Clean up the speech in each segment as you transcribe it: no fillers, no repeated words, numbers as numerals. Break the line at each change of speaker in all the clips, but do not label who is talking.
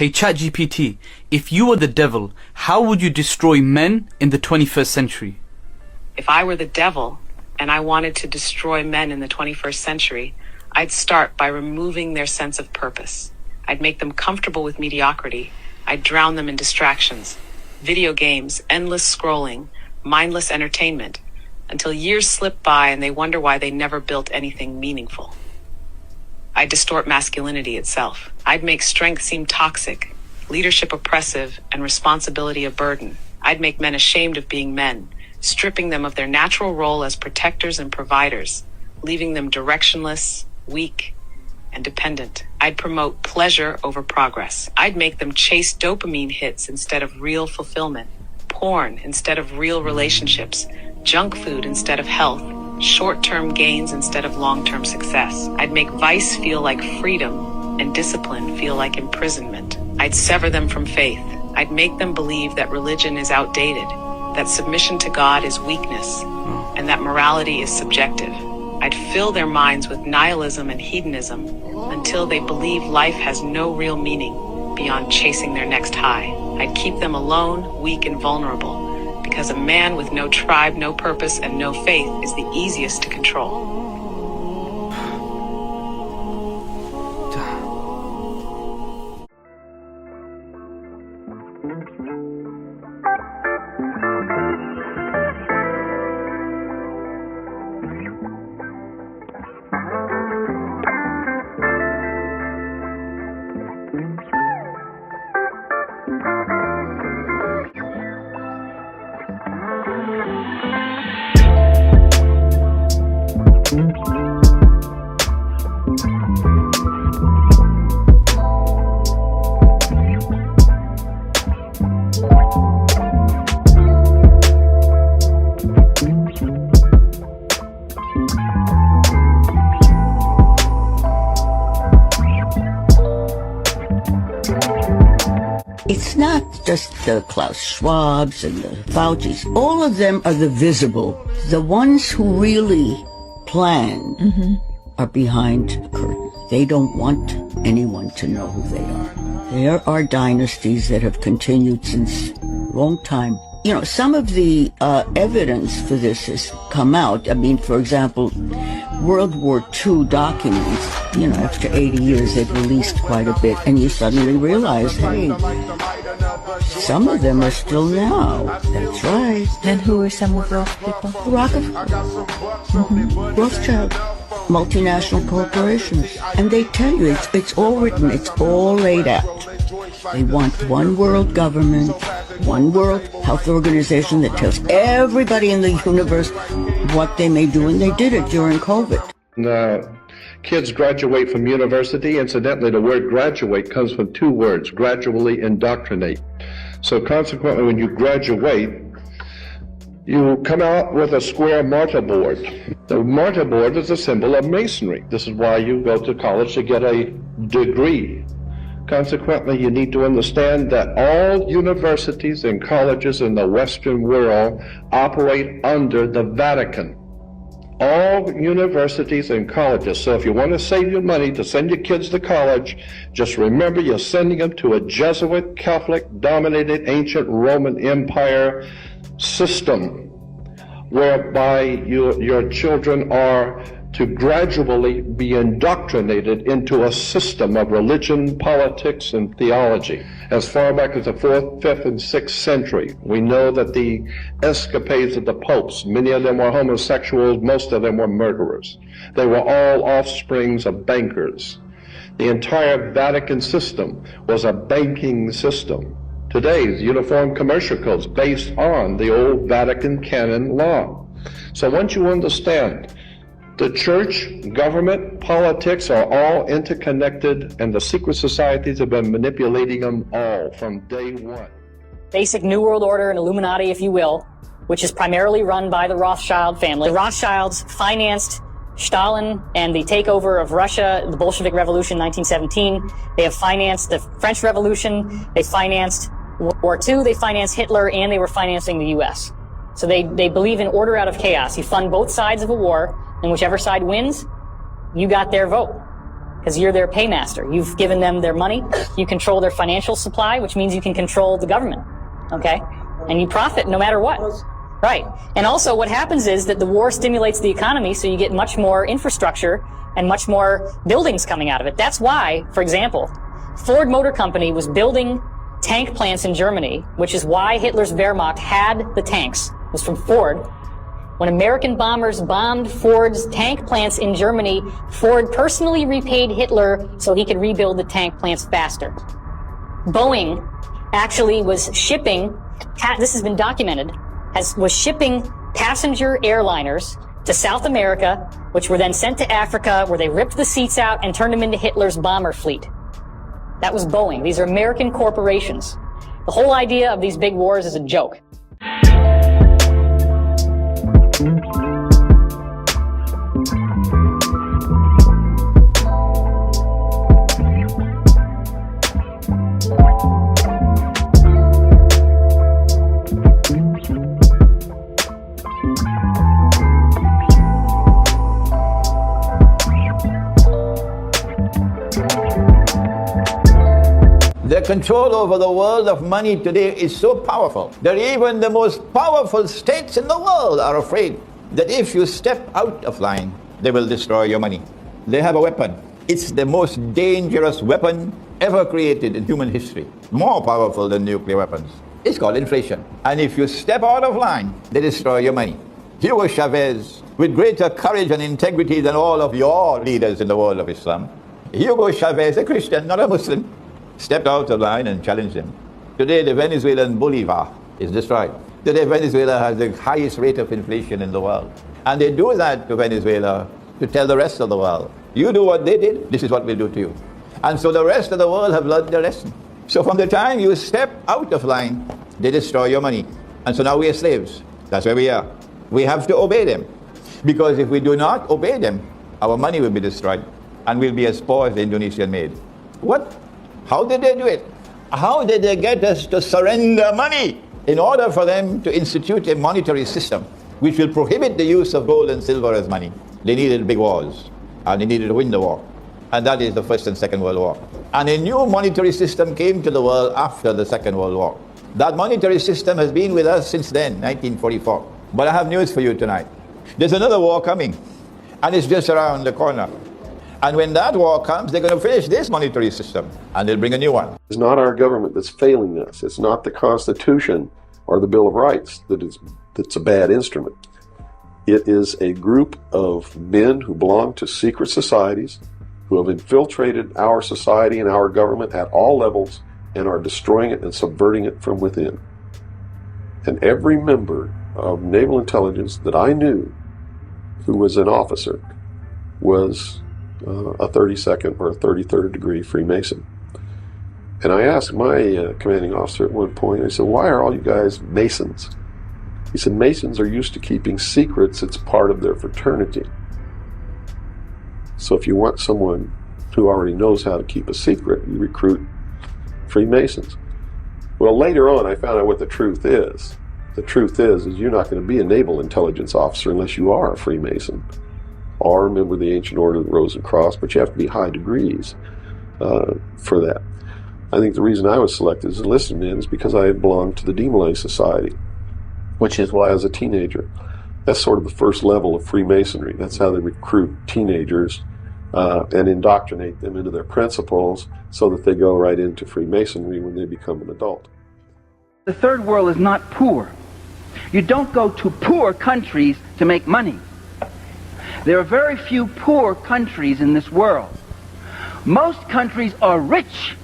Hey ChatGPT, if you were the devil, how would you destroy men in the 21st century?
If I were the devil and I wanted to destroy men in the 21st century, I'd start by removing their sense of purpose. I'd make them comfortable with mediocrity. I'd drown them in distractions, video games, endless scrolling, mindless entertainment, until years slip by and they wonder why they never built anything meaningful. I'd distort masculinity itself. I'd make strength seem toxic, leadership oppressive, and responsibility a burden. I'd make men ashamed of being men, stripping them of their natural role as protectors and providers, leaving them directionless, weak, and dependent. I'd promote pleasure over progress. I'd make them chase dopamine hits instead of real fulfillment, porn instead of real relationships, junk food instead of health, short-term gains instead of long-term success. I'd make vice feel like freedom and discipline feel like imprisonment. I'd sever them from faith. I'd make them believe that religion is outdated, that submission to God is weakness, and that morality is subjective. I'd fill their minds with nihilism and hedonism until they believe life has no real meaning beyond chasing their next high. I'd keep them alone, weak, and vulnerable, because a man with no tribe, no purpose, and no faith is the easiest to control.
It's not just the Klaus Schwabs and the Faucis. All of them are the visible. The ones who really plan are behind the curtain. They don't want anyone to know who they are. There are dynasties that have continued since a long time. You know, some of the evidence for this has come out. I mean, for example, World War II documents, you know, after 80 years, they've released quite a bit, and you suddenly realize, hey, some of them are still now. That's right.
And who are some of those people?
Rockefeller, Rothschild, multinational corporations. And they tell you, it's all written, it's all laid out. They want one world government, one world health organization that tells everybody in the universe what they may do, and they did it during COVID.
Kids graduate from university. Incidentally, the word graduate comes from two words, gradually indoctrinate. So consequently, when you graduate, you come out with a square mortarboard. The mortarboard is a symbol of masonry. This is why you go to college to get a degree. Consequently, you need to understand that all universities and colleges in the Western world operate under the Vatican. All universities and colleges. So if you want to save your money to send your kids to college, just remember you're sending them to a Jesuit, Catholic-dominated ancient Roman Empire system, whereby your children are to gradually be indoctrinated into a system of religion, politics, and theology. As far back as the 4th, 5th, and 6th century, we know that the escapades of the popes, many of them were homosexuals, most of them were murderers. They were all offsprings of bankers. The entire Vatican system was a banking system. Today's Uniform Commercial Codes based on the old Vatican canon law. So once you understand the church, government, politics are all interconnected, and the secret societies have been manipulating them all from day one.
Basic New World Order and Illuminati, if you will, which is primarily run by the Rothschild family. The Rothschilds financed Stalin and the takeover of Russia, the Bolshevik Revolution in 1917. They have financed the French Revolution. They financed World War II. They financed Hitler, and they were financing the U.S. So they believe in order out of chaos. You fund both sides of a war, and whichever side wins, you got their vote. because you're their paymaster. You've given them their money. You control their financial supply, which means you can control the government. Okay? And you profit no matter what. Right. And also what happens is that the war stimulates the economy, so you get much more infrastructure and much more buildings coming out of it. That's why, for example, Ford Motor Company was building tank plants in Germany, which is why Hitler's Wehrmacht had the tanks. It was from Ford. When American bombers bombed Ford's tank plants in Germany, Ford personally repaid Hitler so he could rebuild the tank plants faster. Boeing actually was shipping, this has been documented, was shipping passenger airliners to South America, which were then sent to Africa, where they ripped the seats out and turned them into Hitler's bomber fleet. That was Boeing. These are American corporations. The whole idea of these big wars is a joke.
The control over the world of money today is so powerful that even the most powerful states in the world are afraid that if you step out of line, they will destroy your money. They have a weapon. It's the most dangerous weapon ever created in human history, more powerful than nuclear weapons. It's called inflation. And if you step out of line, they destroy your money. Hugo Chavez, with greater courage and integrity than all of your leaders in the world of Islam, Hugo Chavez, a Christian, not a Muslim, stepped out of line and challenged him. Today, the Venezuelan bolivar is destroyed. Today, Venezuela has the highest rate of inflation in the world. And they do that to Venezuela to tell the rest of the world, you do what they did, this is what we'll do to you. And so the rest of the world have learned their lesson. So from the time you step out of line, they destroy your money. And so now we are slaves. That's where we are. We have to obey them. Because if we do not obey them, our money will be destroyed. And we'll be as poor as the Indonesian made. What? How did they do it? How did they get us to surrender money in order for them to institute a monetary system which will prohibit the use of gold and silver as money? They needed big wars, and they needed to win the war. And that is the First and Second World War. And a new monetary system came to the world after the Second World War. That monetary system has been with us since then, 1944. But I have news for you tonight. There's another war coming, and it's just around the corner. And when that war comes, they're going to finish this monetary system, and they'll bring a new one.
It's not our government that's failing us. It's not the Constitution or the Bill of Rights that's a bad instrument. It is a group of men who belong to secret societies, who have infiltrated our society and our government at all levels and are destroying it and subverting it from within. And every member of naval intelligence that I knew who was an officer was a 32nd or a 33rd degree Freemason. And I asked my commanding officer at one point, I said, why are all you guys Masons? He said, Masons are used to keeping secrets. It's part of their fraternity. So if you want someone who already knows how to keep a secret, you recruit Freemasons. Well, later on, I found out what the truth is. The truth is you're not going to be a naval intelligence officer unless you are a Freemason or a member of the Ancient Order of the Rose and Cross, but you have to be high degrees for that. I think the reason I was selected as a enlisted man is because I had belonged to the Demolay Society, which is why I was a teenager. That's sort of the first level of Freemasonry. That's how they recruit teenagers and indoctrinate them into their principles so that they go right into Freemasonry when they become an adult.
The third world is not poor. You don't go to poor countries to make money. There are very few poor countries in this world. Most countries are rich.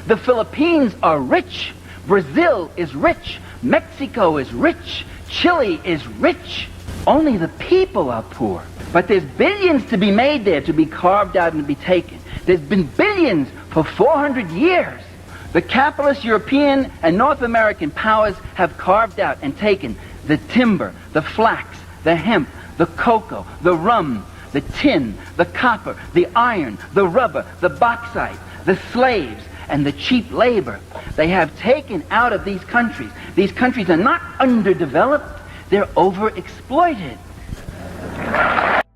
The Philippines are rich. Brazil is rich. Mexico is rich. Chile is rich. Only the people are poor. But there's billions to be made there, to be carved out and to be taken. There's been billions for 400 years. The capitalist European and North American powers have carved out and taken the timber, the flax, the hemp, the cocoa, the rum, the tin, the copper, the iron, the rubber, the bauxite, the slaves, and the cheap labor. They have taken out of these countries. These countries are not underdeveloped, they're overexploited.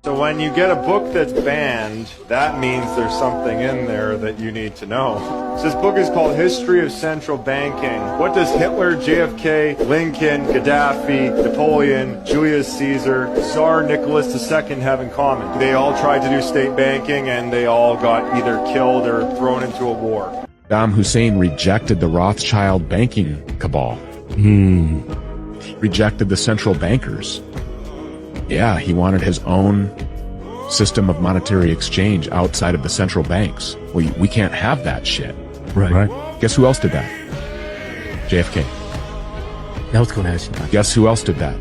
So when you get a book that's banned, that means there's something in there that you need to know. So this book is called History of Central Banking. What does Hitler, JFK, Lincoln, Gaddafi, Napoleon, Julius Caesar, Tsar Nicholas II have in common? They all tried to do state banking and they all got either killed or thrown into a war.
Saddam Hussein rejected the Rothschild banking cabal. Rejected the central bankers. Yeah, he wanted his own system of monetary exchange outside of the central banks. We can't have that shit.
Right.
Guess who else did that? JFK. Guess who else did that?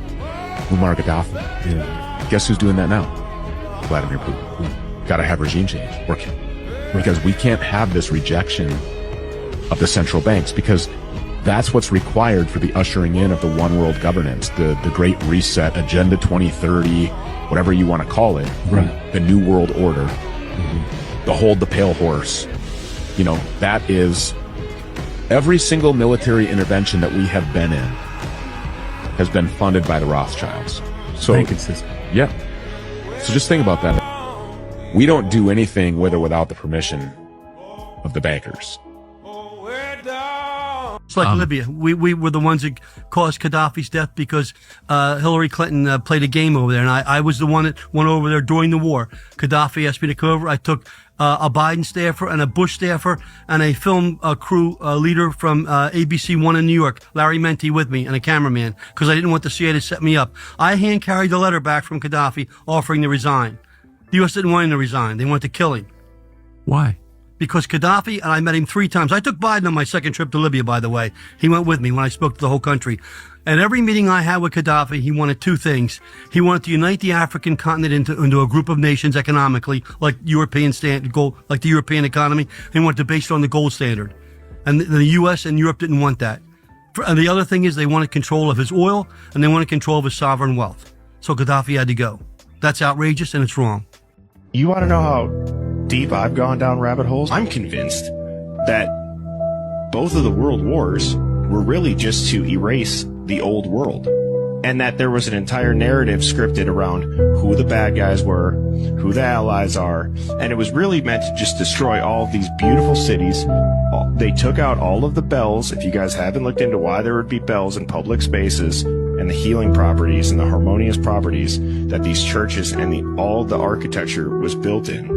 Muammar Gaddafi.
Yeah.
Guess who's doing that now? Vladimir Putin. Gotta have regime change working. Because we can't have this rejection of the central banks, because that's what's required for the ushering in of the one world governance, the Great Reset, Agenda 2030, whatever you want to call it,
right.
The New World Order, the Hold the Pale Horse. You know, that is every single military intervention that we have been in has been funded by the Rothschilds. So,
banking system.
Yeah. So just think about that. We don't do anything with or without the permission of the bankers.
It's like Libya. We were the ones that caused Gaddafi's death because Hillary Clinton played a game over there, and I was the one that went over there during the war. Gaddafi asked me to come over. I took a Biden staffer and a Bush staffer and a film crew leader from ABC One in New York, Larry Menti, with me, and a cameraman, because I didn't want the CIA to set me up. I hand carried the letter back from Gaddafi offering to resign. The U.S. didn't want him to resign. They wanted to kill him.
Why?
Because Gaddafi, and I met him 3 times. I took Biden on my second trip to Libya, by the way. He went with me when I spoke to the whole country. And every meeting I had with Gaddafi, he wanted 2 things. He wanted to unite the African continent into a group of nations economically, like European like the European economy. He wanted to base it on the gold standard. And the U.S. and Europe didn't want that. And the other thing is they wanted control of his oil, and they wanted control of his sovereign wealth. So Gaddafi had to go. That's outrageous, and it's wrong.
You want to know how deep I've gone down rabbit holes? I'm convinced that both of the world wars were really just to erase the old world, and that there was an entire narrative scripted around who the bad guys were, who the allies are, and it was really meant to just destroy all of these beautiful cities. They took out all of the bells. If you guys haven't looked into why there would be bells in public spaces and the healing properties and the harmonious properties that these churches and all the architecture was built in.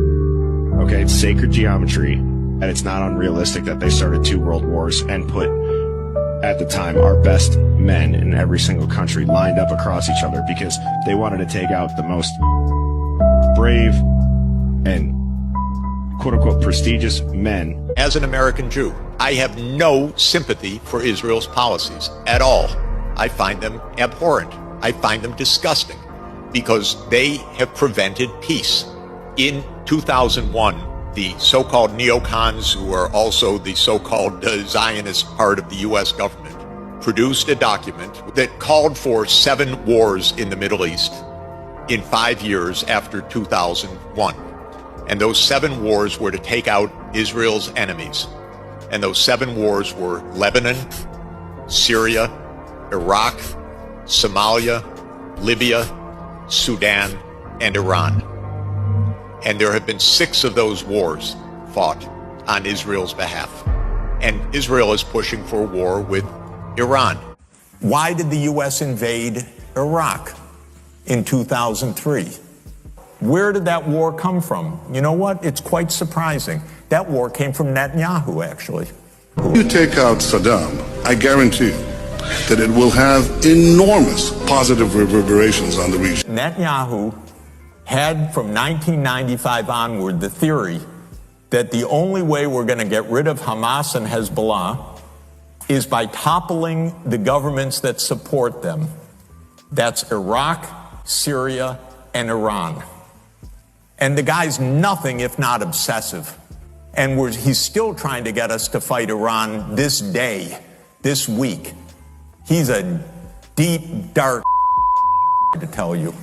Okay, it's sacred geometry, and it's not unrealistic that they started 2 world wars and put, at the time, our best men in every single country lined up across each other because they wanted to take out the most brave and quote-unquote prestigious men.
As an American Jew, I have no sympathy for Israel's policies at all. I find them abhorrent. I find them disgusting because they have prevented peace. In 2001, the so-called neocons, who are also the so-called Zionist part of the U.S. government, produced a document that called for 7 wars in the Middle East in 5 years after 2001. And those 7 wars were to take out Israel's enemies. And those 7 wars were Lebanon, Syria, Iraq, Somalia, Libya, Sudan, and Iran. And there have been 6 of those wars fought on Israel's behalf. And Israel is pushing for war with Iran.
Why did the U.S. invade Iraq in 2003? Where did that war come from? You know what? It's quite surprising. That war came from Netanyahu, actually.
You take out Saddam, I guarantee you that it will have enormous positive reverberations on the region.
Netanyahu had, from 1995 onward, the theory that the only way we're going to get rid of Hamas and Hezbollah is by toppling the governments that support them. That's Iraq, Syria, and Iran. And the guy's nothing if not obsessive. And he's still trying to get us to fight Iran this day, this week. He's a deep, dark to tell you,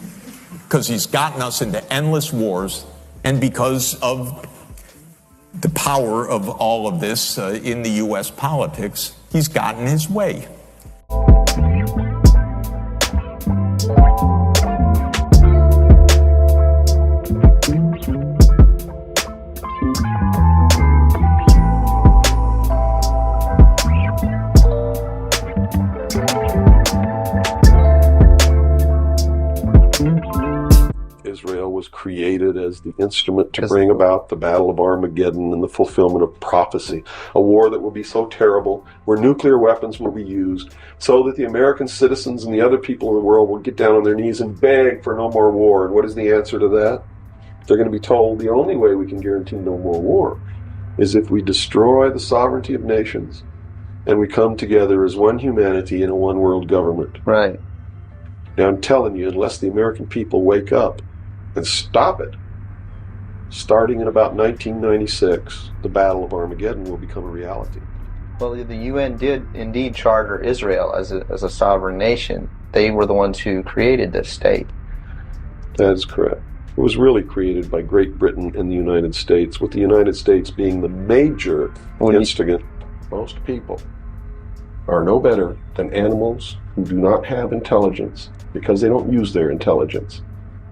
because he's gotten us into endless wars, and because of the power of all of this in the U.S. politics, he's gotten his way.
was created as the instrument to bring about the Battle of Armageddon and the fulfillment of prophecy. A war that will be so terrible, where nuclear weapons will be used, so that the American citizens and the other people in the world will get down on their knees and beg for no more war. And what is the answer to that? They're going to be told the only way we can guarantee no more war is if we destroy the sovereignty of nations and we come together as one humanity in a one world government.
Right.
Now I'm telling you, unless the American people wake up and stop it, starting in about 1996, the Battle of Armageddon will become a reality.
Well, the UN did indeed charter Israel as a sovereign nation. They were the ones who created this state.
That is correct. It was really created by Great Britain and the United States, with the United States being the major instigant. Most people are no better than animals who do not have intelligence because they don't use their intelligence.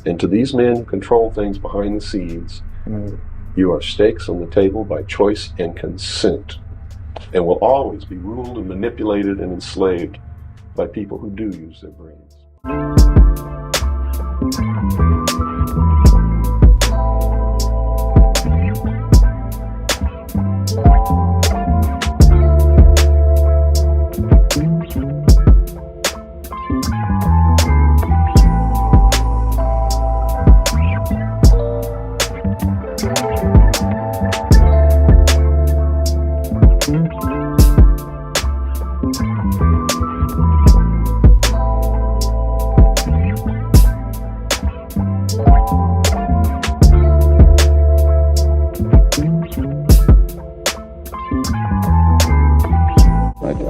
And to these men who control things behind the scenes, you are stakes on the table by choice and consent, and will always be ruled and manipulated and enslaved by people who do use their brains.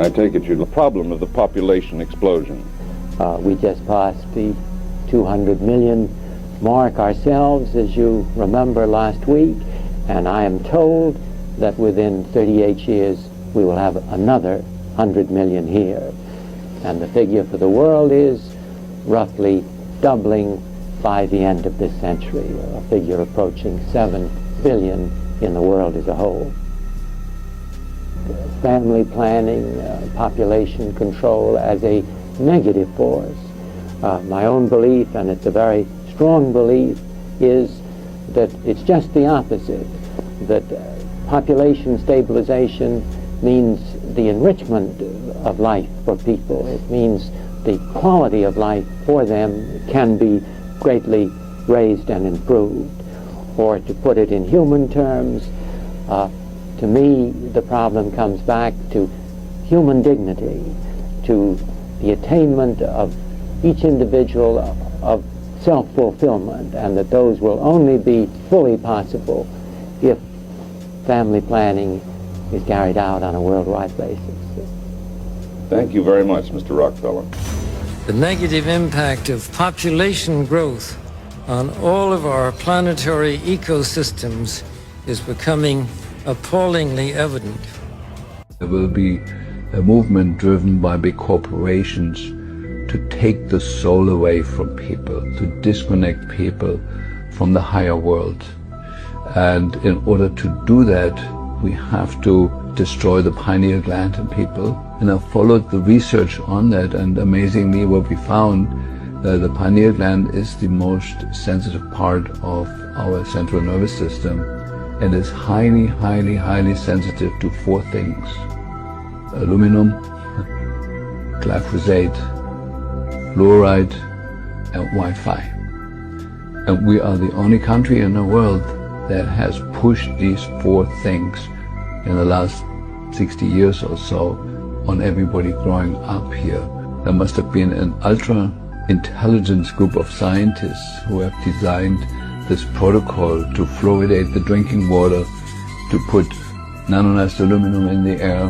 I take it you're the problem of the population explosion.
We just passed the 200 million mark ourselves, as you remember, last week, and I am told that within 38 years we will have another 100 million here. And the figure for the world is roughly doubling by the end of this century, a figure approaching 7 billion in the world as a whole. Family planning, population control as a negative force. My own belief, and it's a very strong belief, is that it's just the opposite, that population stabilization means the enrichment of life for people. It means the quality of life for them can be greatly raised and improved. Or to put it in human terms, to me, the problem comes back to human dignity, to the attainment of each individual of self-fulfillment, and that those will only be fully possible if family planning is carried out on a worldwide basis.
Thank you very much, Mr. Rockefeller.
The negative impact of population growth on all of our planetary ecosystems is becoming appallingly evident.
There will be a movement driven by big corporations to take the soul away from people, to disconnect people from the higher world. And in order to do that, we have to destroy the pineal gland in people. And I followed the research on that, and amazingly what we found, the pineal gland is the most sensitive part of our central nervous system, and is highly, highly, highly sensitive to 4 things: aluminum, glyphosate, fluoride, and Wi-Fi. And we are the only country in the world that has pushed these 4 things in the last 60 years or so on everybody growing up here. There must have been an ultra-intelligent group of scientists who have designed this protocol to fluoridate the drinking water, to put nanonized aluminum in the air,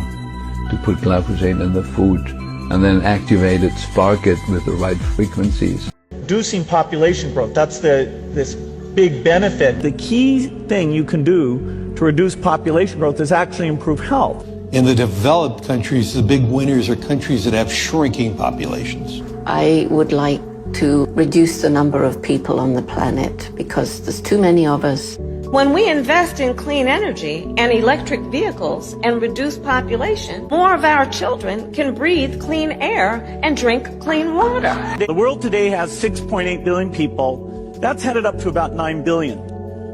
to put glyphosate in the food, and then activate it, spark it with the right frequencies.
Reducing population growth, that's this big benefit. The key thing you can do to reduce population growth is actually improve health.
In the developed countries, the big winners are countries that have shrinking populations.
I would like to reduce the number of people on the planet because there's too many of us.
When we invest in clean energy and electric vehicles and reduce population, more of our children can breathe clean air and drink clean water.
The world today has 6.8 billion people. That's headed up to about 9 billion.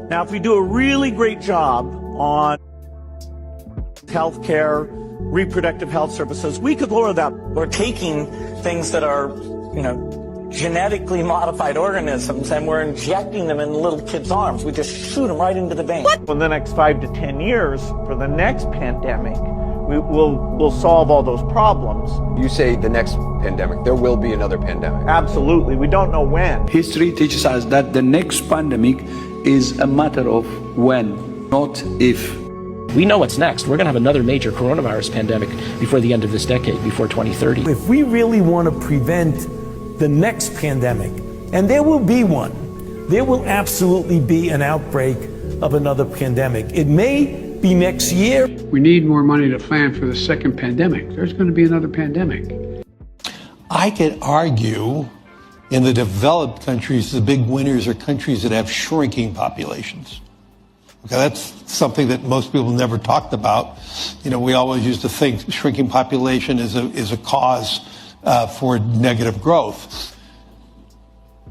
Now, if we do a really great job on healthcare, reproductive health services, we could lower that.
We're taking things that are, genetically modified organisms, and we're injecting them in little kids' arms. We just shoot them right into the vein.
In the next 5 to 10 years, for the next pandemic, we'll solve all those problems.
You say the next pandemic, there will be another pandemic.
Absolutely. We don't know when.
History teaches us that the next pandemic is a matter of when, not if.
We know what's next. We're going to have another major coronavirus pandemic before the end of this decade, before 2030.
If we really want to prevent the next pandemic, and there will be one, there will absolutely be an outbreak of another pandemic. It may be next year.
We need more money to plan for the second pandemic. There's going to be another pandemic.
I could argue in the developed countries, the big winners are countries that have shrinking populations. Okay, that's something that most people never talked about. We always used to think shrinking population is a cause for negative growth.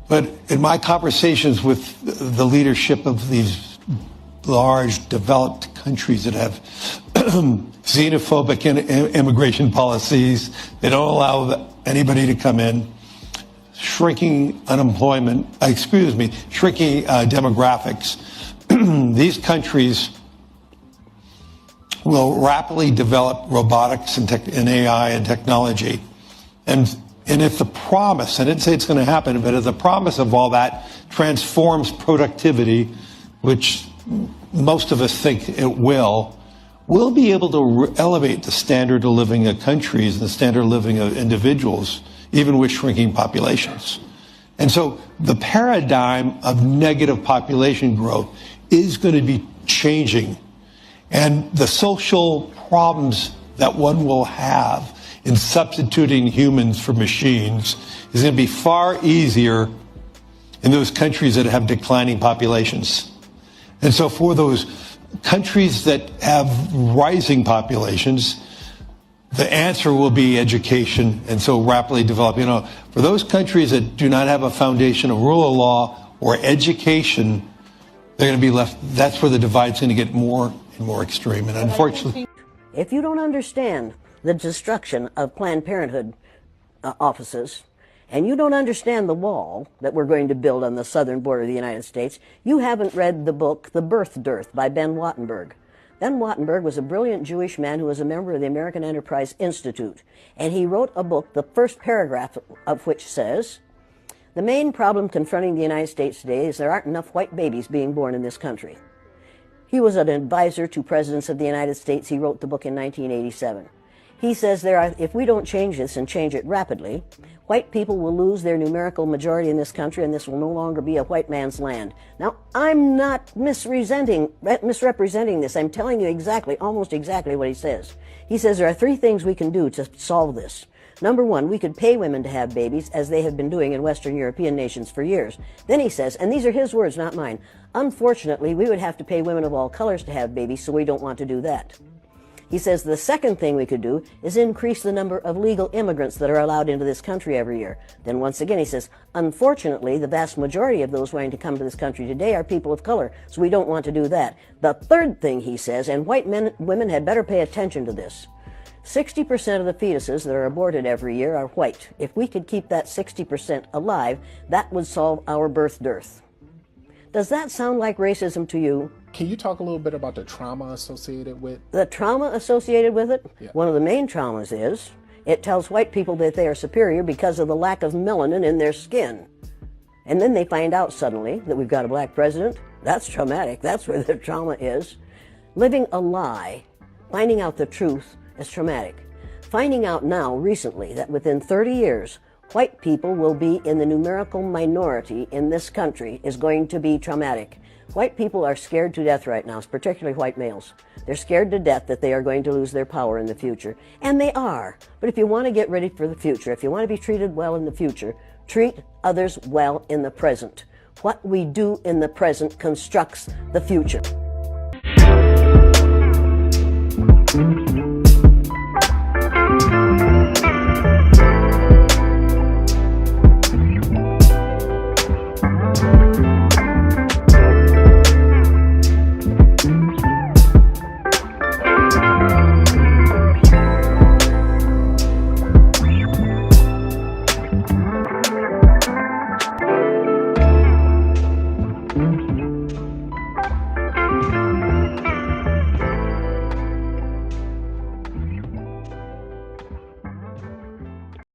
But in my conversations with the leadership of these large developed countries that have xenophobic immigration policies, they don't allow anybody to come in, shrinking demographics, these countries will rapidly develop robotics and AI and technology. And if the promise, I didn't say it's going to happen, but if the promise of all that transforms productivity, which most of us think it will, we'll be able to elevate the standard of living of countries and the standard of living of individuals, even with shrinking populations. And so the paradigm of negative population growth is going to be changing. And the social problems that one will have in substituting humans for machines is going to be far easier in those countries that have declining populations. And so for those countries that have rising populations, the answer will be education, and so rapidly develop. For those countries that do not have a foundation of rule of law or education, they're going to be left. That's where the divide's going to get more and more extreme. And unfortunately,
if you don't understand the destruction of Planned Parenthood offices, and you don't understand the wall that we're going to build on the southern border of the United States, you haven't read the book The Birth Dearth by Ben Wattenberg. Ben Wattenberg was a brilliant Jewish man who was a member of the American Enterprise Institute, and he wrote a book, the first paragraph of which says, "The main problem confronting the United States today is there aren't enough white babies being born in this country." He was an advisor to presidents of the United States. He wrote the book in 1987. He says if we don't change this and change it rapidly, white people will lose their numerical majority in this country, and this will no longer be a white man's land. Now, I'm not misrepresenting this. I'm telling you almost exactly what he says. He says there are 3 things we can do to solve this. Number 1, we could pay women to have babies, as they have been doing in Western European nations for years. Then he says, and these are his words, not mine, unfortunately, we would have to pay women of all colors to have babies, so we don't want to do that. He says the second thing we could do is increase the number of legal immigrants that are allowed into this country every year. Then once again he says, unfortunately, the vast majority of those wanting to come to this country today are people of color, so we don't want to do that. The third thing he says, and women had better pay attention to this, 60% of the fetuses that are aborted every year are white. If we could keep that 60% alive, that would solve our birth dearth. Does that sound like racism to you?
Can you talk a little bit about the trauma associated with?
The trauma associated with it?
Yeah.
One of the main traumas is it tells white people that they are superior because of the lack of melanin in their skin. And then they find out suddenly that we've got a black president. That's traumatic. That's where the trauma is. Living a lie, finding out the truth, is traumatic. Finding out now, recently, that within 30 years, white people will be in the numerical minority in this country is going to be traumatic. White people are scared to death right now, particularly white males. They're scared to death that they are going to lose their power in the future. And they are. But if you want to get ready for the future, if you want to be treated well in the future, treat others well in the present. What we do in the present constructs the future.